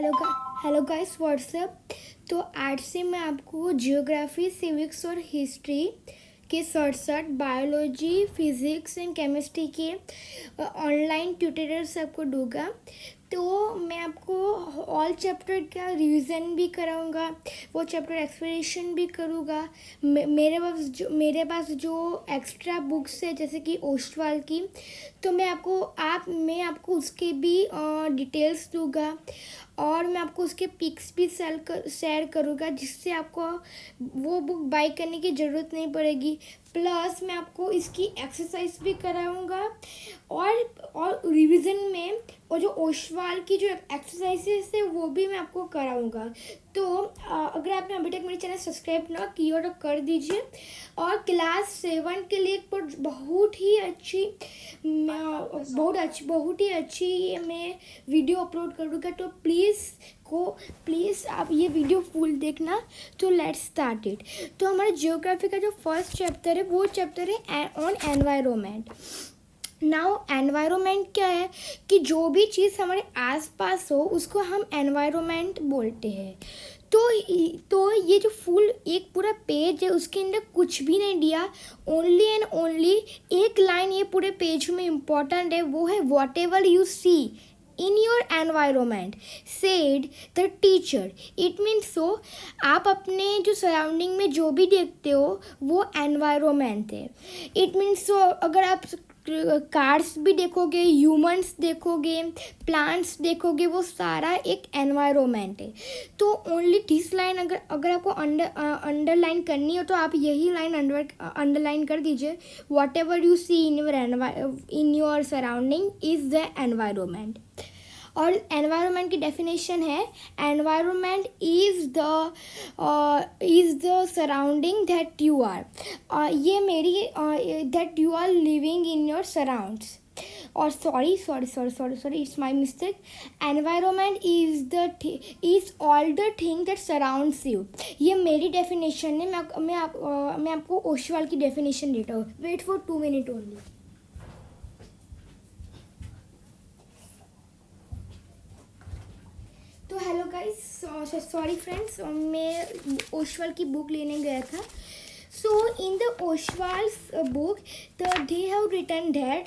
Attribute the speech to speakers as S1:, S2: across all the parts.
S1: Hello hello guys what's up. तो आज से मैं आपको जियोग्राफी, सिविक्स और हिस्ट्री के साथ साथ बायोलॉजी, फिज़िक्स एंड केमिस्ट्री के ऑनलाइन ट्यूटोरियल्स आपको दूंगा। तो मैं आपको ऑल चैप्टर का रिवीजन भी कराऊंगा, वो चैप्टर एक्सप्लेनेशन भी करूँगा। मेरे पास जो एक्स्ट्रा बुक्स है जैसे कि ओस्टवाल की, तो मैं आपको उसके भी डिटेल्स दूंगा और मैं आपको उसके पिक्स भी शेयर करूँगा, जिससे आपको वो बुक बाय करने की ज़रूरत नहीं पड़ेगी। प्लस मैं आपको इसकी एक्सरसाइज भी कराऊँगा और रिवीजन में वो जो ओस्वाल की जो एक्सरसाइजेस है वो भी मैं आपको कराऊँगा। तो अगर आपने अभी तक मेरे चैनल सब्सक्राइब ना किया तो कर दीजिए। और क्लास 7 के लिए बहुत ही अच्छी मैं वीडियो अपलोड करूँगा, तो प्लीज़ आप ये वीडियो फुल देखना। तो लेट्स स्टार्ट इट। तो हमारा जियोग्राफी का जो फर्स्ट चैप्टर है वो चैप्टर है ऑन एनवायरनमेंट। नाउ एनवायरनमेंट क्या है कि जो भी चीज़ हमारे आसपास हो उसको हम एनवायरनमेंट बोलते हैं। तो ये जो फुल एक पूरा पेज है उसके अंदर कुछ भी नहीं दिया, ओनली एंड ओनली एक लाइन ये पूरे पेज में इम्पॉर्टेंट है, वो है whatever you see in your environment said the teacher. It means so आप अपने जो सराउंडिंग में जो भी देखते हो वो एनवायरनमेंट है। इट मीन्स सो अगर आप कार्स भी देखोगे, ह्यूमंस देखोगे, प्लांट्स देखोगे, वो सारा एक एनवायरनमेंट है। तो ओनली दिस लाइन अगर आपको अंडरलाइन करनी हो तो आप यही लाइन अंडरलाइन कर दीजिए, whatever you see in your surrounding is the environment. और एनवायरनमेंट की डेफिनेशन है, environment is the surrounding that you are, ये मेरी that you are living in your surrounds. और sorry it's my mistake. Environment is all the thing that surrounds you, ये मेरी definition है। मैं आपको ओशवाल की डेफिनेशन देता हूँ। Wait for 2 minute only. तो हेलो गाइस, सॉरी फ्रेंड्स, मैं ओशवाल की बुक लेने गया था। So in the Oswal's book, they have written that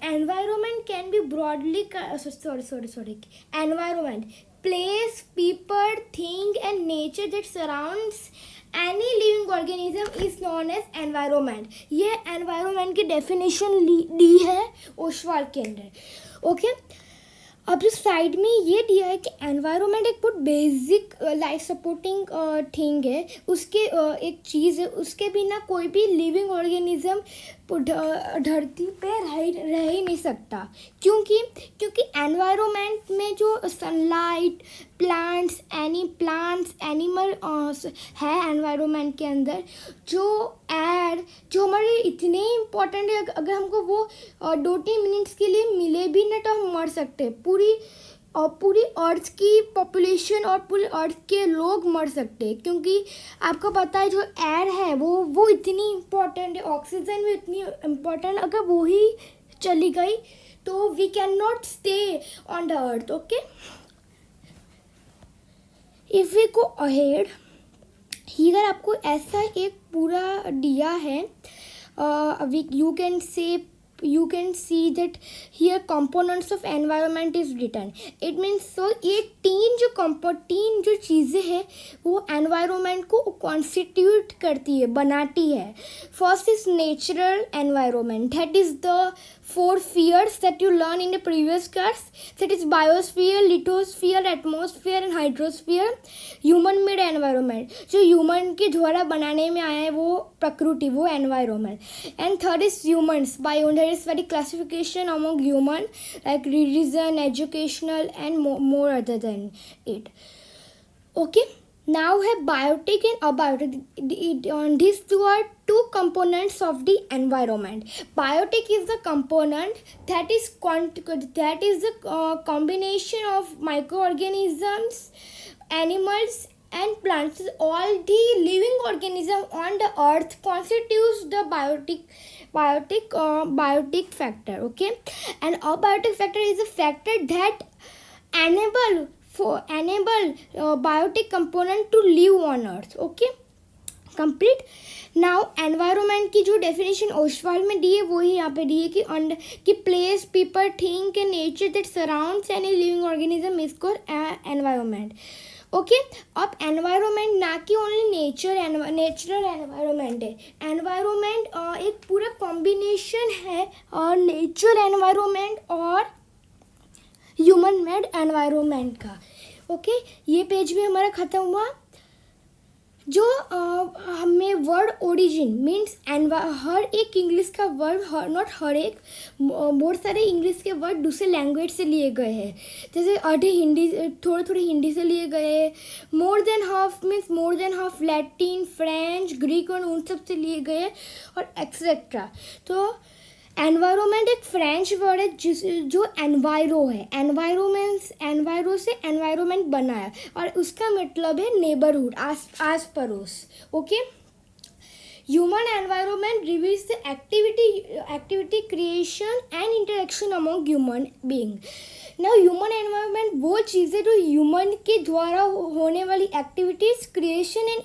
S1: environment can be broadly environment, place, people, thing and nature that surrounds any living organism is known as environment। ये environment की definition दी है ओशवाल के अंदर। Okay, अब जो side में ये दिया है कि एनवायरनमेंट एक बहुत बेसिक लाइफ सपोर्टिंग थिंग है, उसके एक चीज़ है, उसके बिना कोई भी लिविंग ऑर्गेनिज्म धरती पे रह ही नहीं सकता। क्योंकि एनवायरनमेंट में जो सनलाइट, प्लांट्स एनिमल है एनवायरनमेंट के अंदर, जो एयर जो हमारे इतने इम्पोर्टेंट है, अगर हमको वो 2-3 मिनट्स के लिए मिले भी ना तो हम मर सकते हैं। पूरी अर्थ की पॉपुलेशन और पूरी अर्थ के लोग मर सकते हैं, क्योंकि आपको पता है जो एयर है वो इतनी इम्पोर्टेंट है, ऑक्सीजन भी इतनी इम्पोर्टेंट, अगर वो ही चली गई तो we can not stay on the earth. Okay, if we go ahead, अगर आपको ऐसा एक पूरा दिया है, you can see that here components of environment is written। it means so ये तीन जो चीज़ें हैं वो environment को constitute करती है, बनाती है। first is natural environment, that is the 4 spheres that you learn in the previous class, that is biosphere, lithosphere, atmosphere and hydrosphere। human made environment, जो human के द्वारा बनाने में आया है वो प्रकृति, वो environment। and third is humans, there is very classification among human like religion, educational and more other than it। okay, now have biotic and abiotic, these two are two components of the environment। biotic is the component that is the combination of microorganisms, animals and plants, all the living organism on the earth constitutes the biotic factor। okay, and abiotic factor is a factor that enable for enable biotic component to live on earth. Okay, complete. Now environment की जो definition Oswald में दी है वही यहाँ पे दी है कि place people think and nature that surrounds any living organism is called environment. Okay, अब एनवायरनमेंट ना कि ओनली नेचुरल एनवायरनमेंट है. एनवायरनमेंट एक पूरा कॉम्बिनेशन है और नेचर एनवायरनमेंट और ह्यूमन मेड एनवायरनमेंट का. ओके, ये पेज भी हमारा ख़त्म हुआ. जो हमें वर्ड ओरिजिन मीन्स हर एक इंग्लिश का वर्ड, नॉट हर एक, बहुत सारे इंग्लिश के वर्ड दूसरे लैंग्वेज से लिए गए हैं. जैसे आधे हिंदी, थोड़े हिंदी से लिए गए. More than half means more than half Latin, French, Greek और उन सब से लिए गए और एक्सेट्रा. तो एनवायरनमेंट एक फ्रेंच वर्ड है जो एनवायरो है. एनवायरो से एनवायरनमेंट बना है और उसका मतलब है नेबरहुड, आस पड़ोस. Okay, human environment reveals the activity creation and interaction among human being. Now human environment वो चीज़ें जो ह्यूमन के द्वारा होने वाली एक्टिविटीज़, क्रिएशन एंड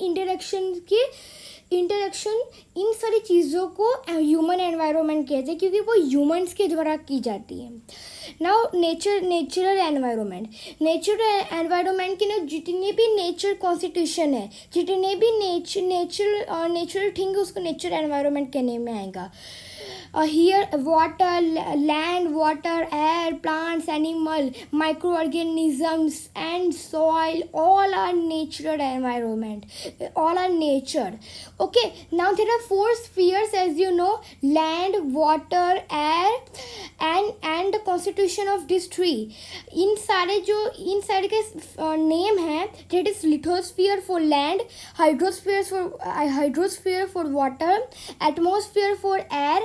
S1: इंटरेक्शन, इन सारी चीज़ों को ह्यूमन एनवायरनमेंट कहते हैं क्योंकि वो ह्यूमंस के द्वारा की जाती है. नाउ नेचुरल एनवायरनमेंट की ना जितने भी नेचर कॉन्स्टिट्यूशन है, जितने भी नेचुरल थिंग उसको नेचुरल एनवायरनमेंट कहने में आएगा. Here water, land, water, air, plants, animal, microorganisms and soil, all are natural environment, all are nature. Okay, now there are 4 spheres as you know: land, water, air and the constitution of these 3. इन सारे के name है, that is lithosphere for land, hydrosphere for water, atmosphere for air,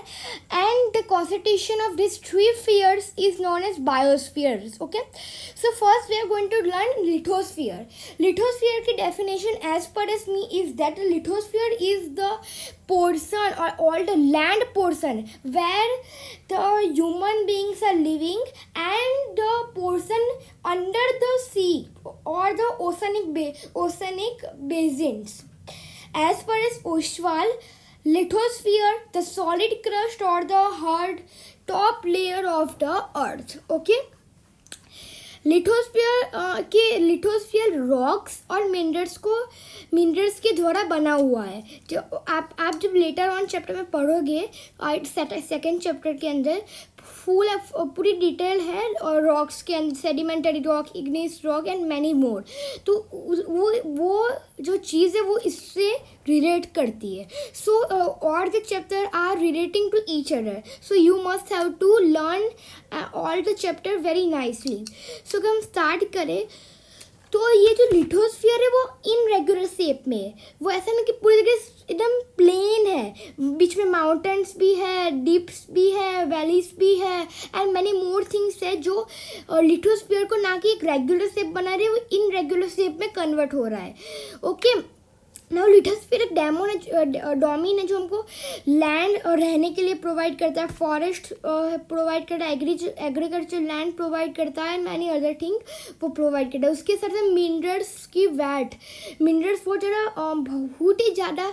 S1: and the constitution of these 3 spheres is known as biospheres. Okay, so first we are going to learn lithosphere. Lithosphere की definition as per as me is that lithosphere is the portion or all the land portion where the human beings are living and the portion under the sea or the oceanic basins. As per as Ostwald, lithosphere, the solid crust or the hard top layer of the earth. Okay, lithosphere rocks और minerals के द्वारा बना हुआ है. जो आप जब later on chapter में पढ़ोगे, सेकेंड चैप्टर के अंदर पूरी डिटेल है और रॉक्स के अंदर, sedimentary rock, Ignis rock and many more. तो वो जो चीज़ है वो इससे रिलेट करती है. So all the chapter are relating to each other, so you must have to learn all the chapter very nicely. So अगर हम स्टार्ट करें तो ये जो लिथोस्फीयर है वो इनरेगुलर शेप में है. वो ऐसा नहीं कि पूरी जगह एकदम प्लेन है, बीच में माउंटेन्स भी है, डिप्स भी है, वैलीज भी है एंड मैनी मोर थिंग्स है. जो लिथोस्फीयर को ना कि एक रेगुलर शेप बना रही है, वो इनरेगुलर शेप में कन्वर्ट हो रहा है. ओके, नाउ लिथोस्फीयर एक डोमेन है जो हमको लैंड और रहने के लिए प्रोवाइड करता है, फॉरेस्ट प्रोवाइड करता है, एग्रीकल्चर लैंड प्रोवाइड करता है, मैनी अदर थिंग वो प्रोवाइड करता है. उसके साथ साथ मिनरल्स वो ज़रा बहुत ही ज़्यादा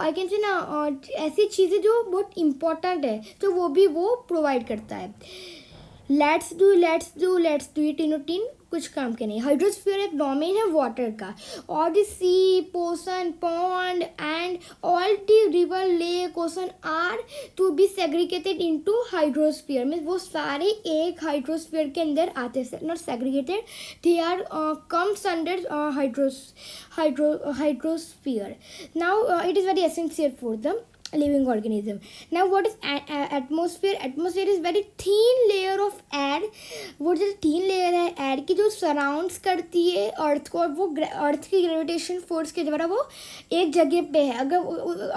S1: आई कैन से ना ऐसी चीज़ें जो बहुत इम्पोर्टेंट है तो वो भी वो प्रोवाइड करता है. Let's do it in routine, कुछ काम के नहीं. हाइड्रोस्फीयर एक डोमेन है वाटर का. और the sea, ocean, pond and all the river, lake, ocean are to be segregated into hydrosphere. Means वो सारे एक हाइड्रोस्फीयर के अंदर आते हैं, not segregated, they are comes under hydrosphere. Now it is very essential for the living organism. Now what is atmosphere? Atmosphere is very thin layer of air. वो जो thin layer है एयर की, जो surrounds करती है अर्थ को, और वो अर्थ की ग्रेविटेशन फोर्स के द्वारा वो एक जगह पे है. अगर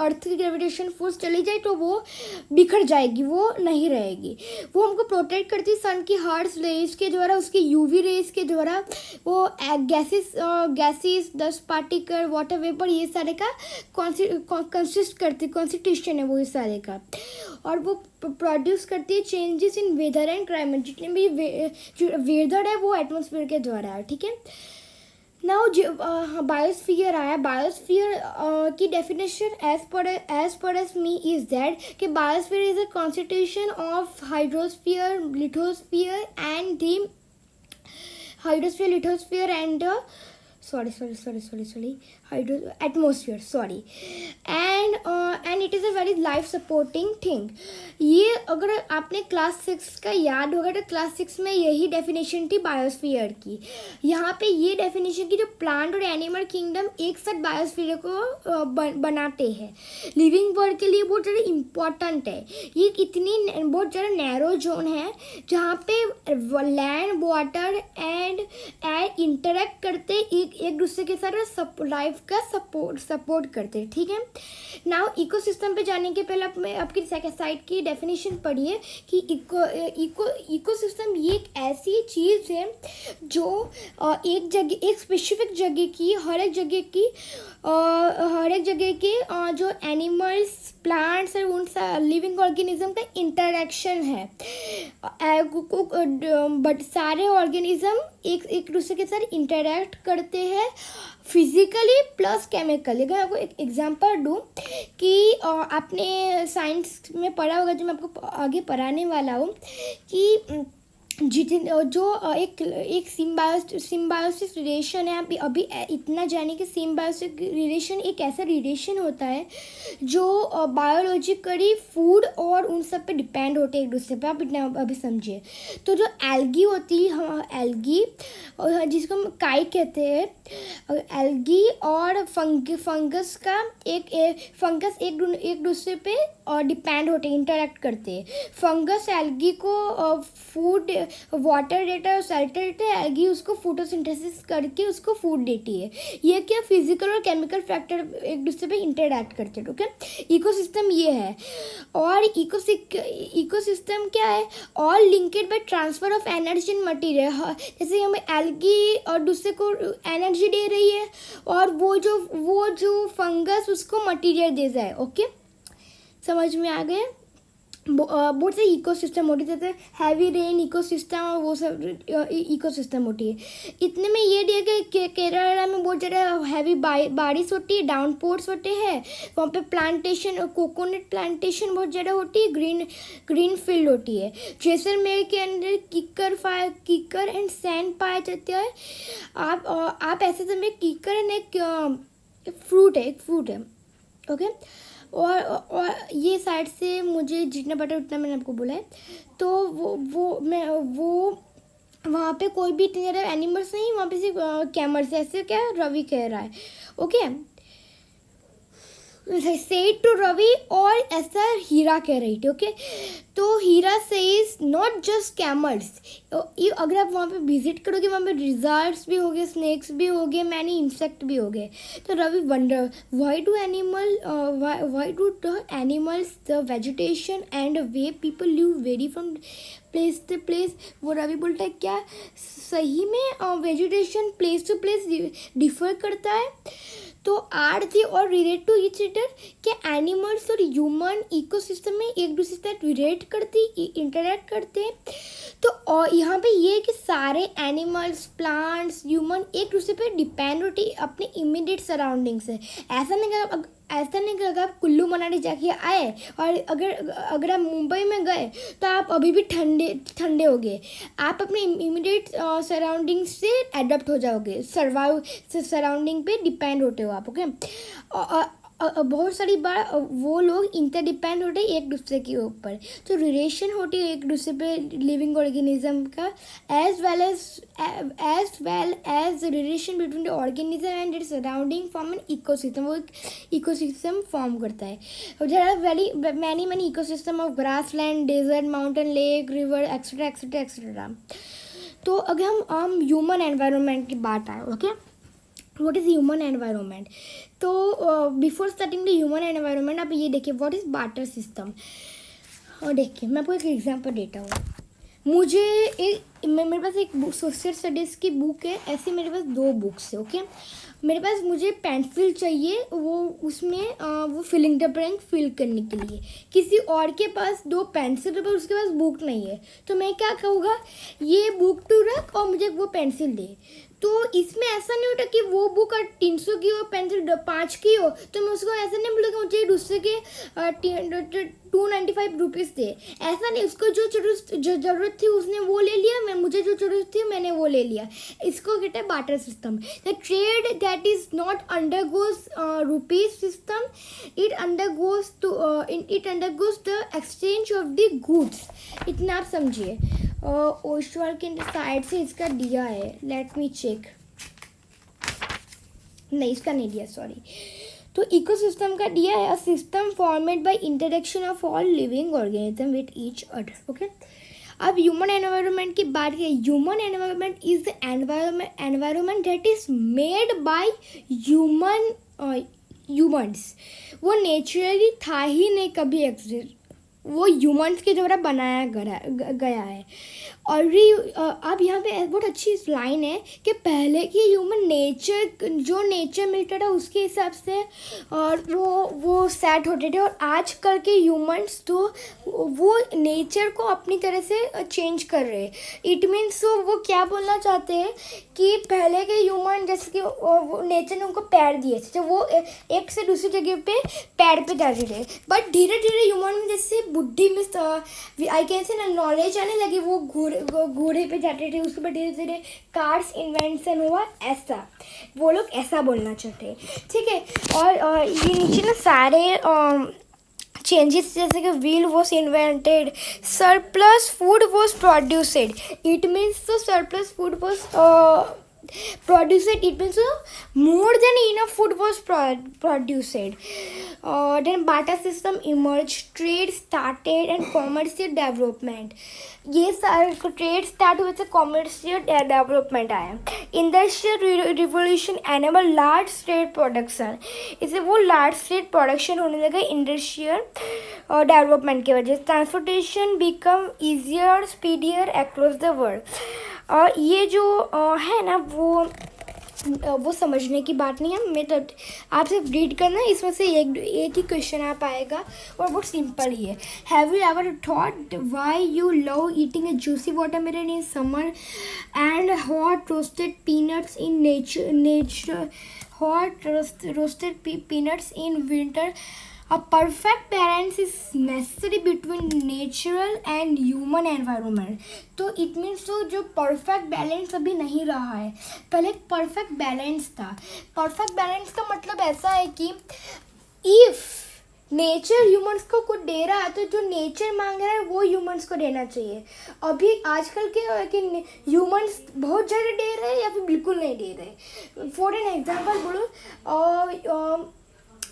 S1: अर्थ की ग्रेविटेशन फोर्स चली जाए तो वो बिखर जाएगी, वो नहीं रहेगी. वो हमको प्रोटेक्ट करती है सन की हार्श रेज के द्वारा, उसकी यूवी रेज के द्वारा. वो gases, dust particle, water vapour, ये सारे का कंसिस्ट कॉन्स्टिट्यूशन है वो इस सारे का, और वो प्रोड्यूस करती है changes in weather and climate, जितने भी वेदर है वो एटमॉस्फेयर के द्वारा है, ठीक है। नाउ बायोस्फीयर आया। बायोस्फीयर की definition as per as me is that कि biosphere is a constitution of hydrosphere, lithosphere and the hydrosphere, lithosphere and atmosphere, sorry, and it is a very life supporting thing. ये अगर आपने class 6 का याद होगा तो class 6 में यही डेफिनेशन थी बायोस्फीयर की। यहाँ पे ये डेफिनेशन की जो प्लांट और एनिमल किंगडम एक साथ बायोस्फीयर को बनाते हैं, लिविंग वर्ल्ड के लिए बहुत ज़्यादा इम्पॉर्टेंट है। ये इतनी बहुत ज़्यादा नैरो जोन है जहाँ पे land, water and air interact करते एक दूसरे के साथ लाइफ का सपोर्ट करते हैं, ठीक है। नाउ इकोसिस्टम पे जाने के पहले मैं आपकी सेकंड साइड की डेफिनेशन पढ़िए कि इकोसिस्टम ये एक ऐसी चीज़ है जो एक जगह, एक स्पेसिफिक जगह की, हर एक जगह के जो एनिमल्स, प्लांट्स और उन लिविंग ऑर्गेनिज्म का इंटरेक्शन है। बट सारे ऑर्गेनिज्म एक दूसरे के साथ इंटरेक्ट करते हैं फिजिकली प्लस केमिकली। अगर आपको एक एग्जांपल दूँ कि आपने साइंस में पढ़ा होगा, जो मैं आपको आगे पढ़ाने वाला हूँ, कि जो एक सिम्बायोसिस रिलेशन है। अभी इतना जाने कि सिम्बायोसिस रिलेशन एक ऐसा रिलेशन होता है जो बायोलॉजिकली फूड और उन सब पे डिपेंड होते हैं एक दूसरे पे। आप इतना अभी समझिए। तो जो एल्गी होती है, एल्गी जिसको हम काई कहते हैं, एल्गी और फंगस का फंगस एक दूसरे पे डिपेंड होते हैं, इंटरेक्ट करते हैं। फंगस एल्गी को फूड, वाटर देता है और शेल्टर देता है। एल्गी उसको फोटोसिंथेसिस करके उसको फूड देती है। ये क्या फिजिकल और केमिकल फैक्टर एक दूसरे पे इंटरेक्ट करते हैं, ओके। इकोसिस्टम ये है। और इकोसिस्टम क्या है? All linked by transfer of energy in material. जैसे हमें एल्गी और दूसरे को एनर्जी दे रही है और वो जो फंगस उसको मटीरियल दे जाए, ओके। समझ में आ गए? बहुत से इकोसिस्टम होती है, जैसे हैवी रेन इकोसिस्टम और वो सब इकोसिस्टम होती है। इतने में ये दिया कि केरला में बहुत ज़्यादा हैवी बारिश होती है, डाउनपोर्स होते हैं। वहाँ पे प्लांटेशन, कोकोनट प्लांटेशन बहुत ज़्यादा होती है, ग्रीन फील्ड होती है। जैसलमेर के अंदर कीकर एंड सैंड पाया जाता है। आप ऐसे समय कीकर एक फ्रूट है, ओके। और ये साइड से मुझे जितना पता उतना मैंने आपको बोला है। तो वो वहाँ पे कोई भी इतने ज़्यादा एनिमल्स नहीं, वहाँ पे सिर्फ कैमल्स, ऐसे क्या रवि कह रहा है, ओके। सेड टू रवि, और ऐसा हीरा कह रही थी, ओके। तो हीरा सेज नॉट जस्ट कैमल्स। अगर आप वहाँ पे विजिट करोगे, वहाँ पे लिजर्ड्स भी हो गए, स्नेक्स भी हो गए, मैनी इंसेक्ट भी हो गए। तो Ravi wonder why do the animals, the vegetation and way people live vary from place to place. वो रवि बोलता है क्या सही में vegetation place to place differ करता है? तो आर थी और रिलेट टू ईच अदर, क्या एनिमल्स और ह्यूमन इकोसिस्टम में एक दूसरे से रिलेट करती, इंटरेक्ट करते हैं। तो और यहाँ पे ये है कि सारे एनिमल्स, प्लांट्स, ह्यूमन एक दूसरे पे डिपेंड होती अपने इमीडिएट सराउंडिंग से। ऐसा नहीं कि अगर आप कुल्लू मनाली जाके आए और अगर आप मुंबई में गए तो आप अभी भी ठंडे हो गए। आप अपने इमीडिएट सराउंडिंग से एडप्ट हो जाओगे, सराउंडिंग पे डिपेंड होते हो आप, ओके। बहुत सारी बार वो लोग इंटरडिपेंड होते हैं एक दूसरे के ऊपर। तो रिलेशन होती है एक दूसरे पे लिविंग ऑर्गेनिज्म का, as well as relation between the organism and its surrounding form an ecosystem. वो एक इकोसिस्टम फॉर्म करता है। There are many ecosystem of grassland, desert, mountain, lake, river, etcetera etcetera etcetera. तो अगर हम human environment की बात आए, okay, what is human environment? तो before starting the human environment आप ये देखिए व्हाट इज़ बार्टर सिस्टम। और देखिए मैं आपको एक एग्जांपल देता हूँ। मुझे मेरे पास एक सोशल स्टडीज़ की बुक है, ऐसे मेरे पास 2 बुक्स है। ओके, मेरे पास मुझे पेंसिल चाहिए, वो उसमें वो फिलिंग द ब्लैंक फिल करने के लिए। किसी और के पास 2 पेंसिल है पर उसके पास बुक नहीं है, तो मैं क्या कहूँगा, ये बुक तू रख और मुझे वो पेंसिल दे। तो इसमें ऐसा नहीं होता कि वो बुक 300 की हो, पेंसिल 5 की हो, तो मैं उसको ऐसा नहीं बोलूँगा मुझे दूसरे के 295 रुपीज़ दे। ऐसा नहीं, उसको जो ज़रूरत थी उसने वो ले लिया, मुझे जो ज़रूरत थी मैंने वो ले लिया। इसको कहते हैं barter system. The trade that is not undergoes rupees system, it undergoes the exchange of the goods. इतना आप समझिए। ओशवाल के साइड से इसका दिया है, लेट मी चेक। नहीं, इसका नहीं दिया, सॉरी। तो इकोसिस्टम का दिया है, a system formed by interaction of all living organism with each other. Okay, अब ह्यूमन एनवायरनमेंट की बात की। Human environment is the environment that is made by humans. वो नेचुरली था ही नहीं कभी एग्जिस्ट, वो ह्यूमन्स के द्वारा बनाया गया है। और अब यहाँ पे बहुत अच्छी लाइन है कि पहले की ह्यूमन नेचर मिलता था उसके हिसाब से और वो सेट होते थे, और आजकल के ह्यूमन्स तो वो नेचर को अपनी तरह से चेंज कर रहे हैं। इट मीन्स वो क्या बोलना चाहते हैं कि पहले के ह्यूमन जैसे कि नेचर ने उनको पैर दिए थे, तो वो एक से दूसरी जगह पे पैर पे जाते थे, बट धीरे धीरे ह्यूमन में जैसे बुद्धि में आई कैन से ना नॉलेज आने लगी, वो घोड़े पे जाते थे, उसके बाद धीरे धीरे कार्स इन्वेंशन हुआ, ऐसा वो लोग ऐसा बोलना चाहते हैं। ठीक है, और ये नीचे ना सारे चेंजेस जैसे कि wheel was invented, surplus food was produced. It means तो surplus food was produced, it means more than enough food was produced. Then barter system emerged, trade started and commercial development. ये सारे trade start हुए थे, commercial development आया। Industrial revolution enable large scale production, इससे वो large scale production होने लगा industrial development की वजह से। Transportation become easier speedier across the world. और ये जो है ना वो समझने की बात नहीं है, मैं तो आप सिर्फ रीड करना, इसमें से एक ही क्वेश्चन आ पाएगा और बहुत सिंपल ही है। Have you ever thought why you love eating A juicy watermelon in summer and hot roasted peanuts in peanuts in winter? A perfect balance is necessary between natural and human environment. तो it means तो जो perfect balance अभी नहीं रहा है, पहले एक perfect balance था। परफेक्ट बैलेंस का मतलब ऐसा है कि इफ नेचर ह्यूमंस को कुछ दे रहा है तो जो नेचर मांग रहा है वो ह्यूमंस को देना चाहिए। अभी आजकल के कि ह्यूमंस बहुत ज़्यादा दे रहे हैं या फिर बिल्कुल नहीं दे रहे। फॉर एन एग्जाम्पल बोलो,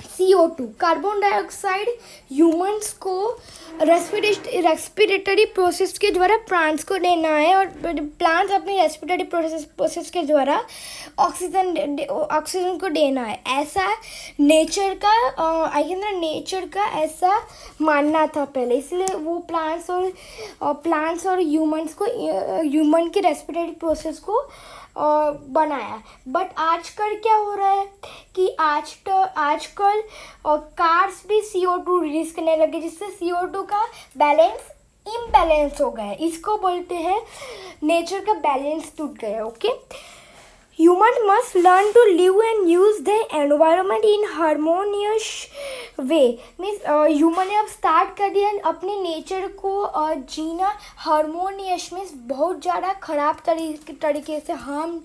S1: CO2 कार्बन डाइऑक्साइड ह्यूमंस को रेस्पिरेटरी प्रोसेस के द्वारा प्लांट्स को देना है, और प्लांट्स अपने रेस्पिरेटरी प्रोसेस के द्वारा ऑक्सीजन को देना है। ऐसा नेचर का नेचर का ऐसा मानना था पहले, इसलिए वो प्लांट्स और ह्यूमंस को ह्यूमन की रेस्पिरेटरी प्रोसेस को बनाया। बट आजकल क्या हो रहा है कि आजकल कार्स भी CO2 रिलीज करने लगे, जिससे CO2 का बैलेंस इम्बैलेंस हो गया है। इसको बोलते हैं नेचर का बैलेंस टूट गया। Okay, Humans must learn to live and use the environment in harmonious way. Means human ने अब स्टार्ट कर दिया अपने नेचर को जीना हारमोनियस, मीन्स बहुत ज़्यादा ख़राब तरीके से हार्म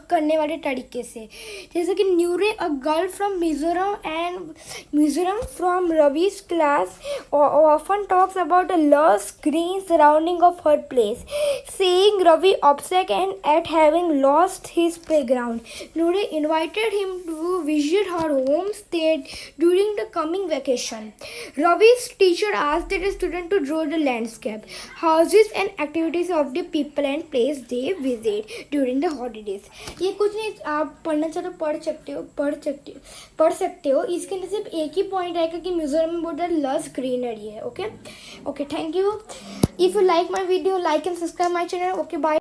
S1: करने वाले तरीके से। जैसे कि न्यूरे a girl from Mizoram from Ravi's class often talks about the lush green surrounding of her place, saying Ravi upset and at having lost his playground. Nure invited him to visit her homestead during the coming vacation. Ravi's teacher asked the student to draw the landscape, houses and activities of the people and place they visit during the holidays. ये कुछ नहीं, आप पढ़ना चाहो तो पढ़ सकते हो. इसके अंदर सिर्फ एक ही पॉइंट आएगा कि मिजोरम में बहुत लस ग्रीनरी है. Okay, thank you. If you like my video, like and subscribe my channel. Okay, bye.